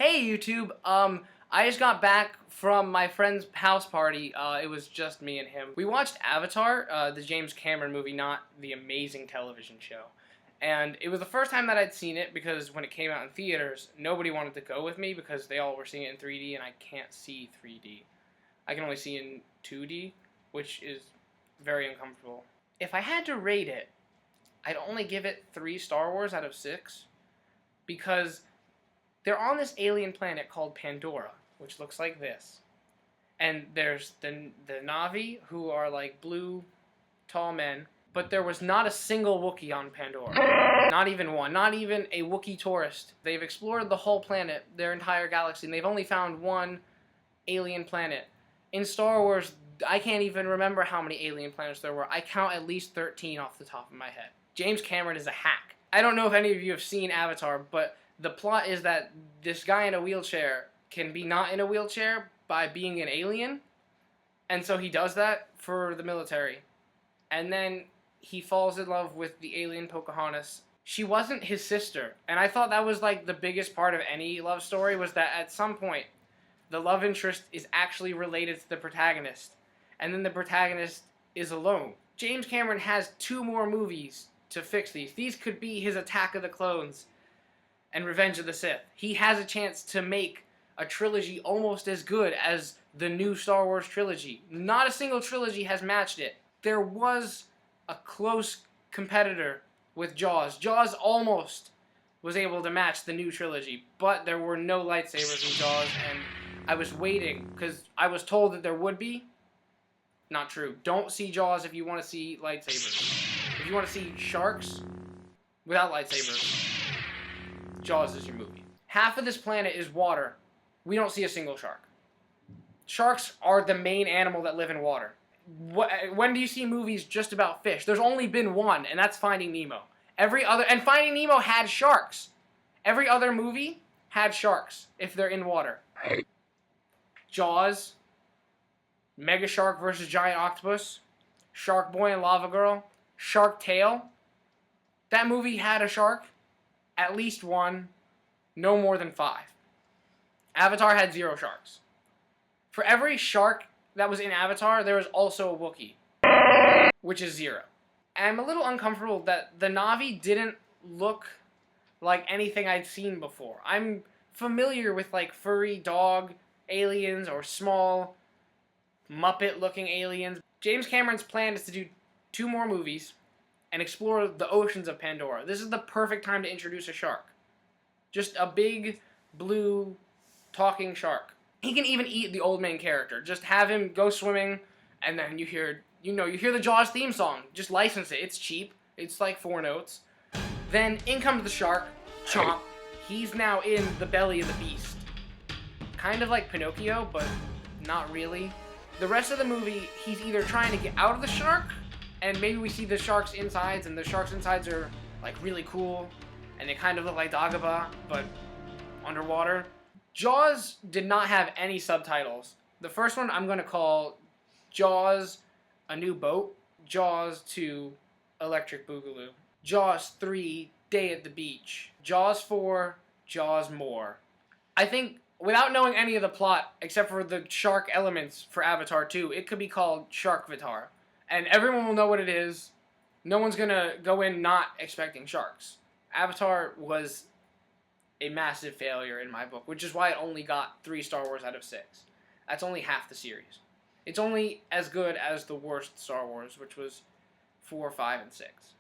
Hey YouTube, I just got back from my friend's house party. It was just me and him. We watched Avatar, the James Cameron movie, not the amazing television show. And it was the first time that I'd seen it because when it came out in theaters, nobody wanted to go with me because they all were seeing it in 3D and I can't see 3D. I can only see in 2D, which is very uncomfortable. If I had to rate it, I'd only give it 3 Star Wars out of 6 because they're on this alien planet called Pandora, which looks like this. And there's the Na'vi, who are like blue, tall men. But there was not a single Wookiee on Pandora. Not even one. Not even a Wookiee tourist. They've explored the whole planet, their entire galaxy, and they've only found one alien planet. In Star Wars, I can't even remember how many alien planets there were. I count at least 13 off the top of my head. James Cameron is a hack. I don't know if any of you have seen Avatar, but the plot is that this guy in a wheelchair can be not in a wheelchair by being an alien. And so he does that for the military. And then he falls in love with the alien Pocahontas. She wasn't his sister. And I thought that was like the biggest part of any love story, was that at some point the love interest is actually related to the protagonist. And then the protagonist is alone. James Cameron has 2 more movies to fix these. These could be his Attack of the Clones and Revenge of the Sith. He has a chance to make a trilogy almost as good as the new Star Wars trilogy. Not a single trilogy has matched it. There was a close competitor with Jaws. Jaws almost was able to match the new trilogy, but there were no lightsabers in Jaws, and I was waiting, because I was told that there would be. Not true. Don't see Jaws if you want to see lightsabers. If you want to see sharks without lightsabers, Jaws is your movie. Half of this planet is water. We don't see a single shark. Sharks are the main animal that live in water. When do you see movies just about fish? There's only been one, and that's Finding Nemo. And Finding Nemo had sharks. Every other movie had sharks if they're in water. Jaws, Mega Shark versus Giant Octopus, Shark Boy and Lava Girl, Shark Tale. That movie had a shark. At least 1, no more than 5. Avatar had 0 sharks. For every shark that was in Avatar, there was also a Wookiee, which is 0. And I'm a little uncomfortable that the Na'vi didn't look like anything I'd seen before. I'm familiar with like furry dog aliens or small Muppet-looking aliens. James Cameron's plan is to do 2 more movies and explore the oceans of Pandora. This is the perfect time to introduce a shark. Just a big, blue, talking shark. He can even eat the old main character. Just have him go swimming, and then you hear the Jaws theme song. Just license it. It's cheap. It's like 4 notes. Then in comes the shark, Chomp. He's now in the belly of the beast. Kind of like Pinocchio, but not really. The rest of the movie, he's either trying to get out of the shark, and maybe we see the shark's insides, and the shark's insides are like really cool, and they kind of look like Dagobah, but underwater. Jaws did not have any subtitles. The first one I'm going to call Jaws, A New Boat, Jaws 2, Electric Boogaloo, Jaws 3, Day at the Beach, Jaws 4, Jaws More. I think, without knowing any of the plot, except for the shark elements for Avatar 2, it could be called Sharkvatar. And everyone will know what it is. No one's going to go in not expecting sharks. Avatar was a massive failure in my book, which is why it only got 3 Star Wars out of 6. That's only half the series. It's only as good as the worst Star Wars, which was 4, 5, and 6.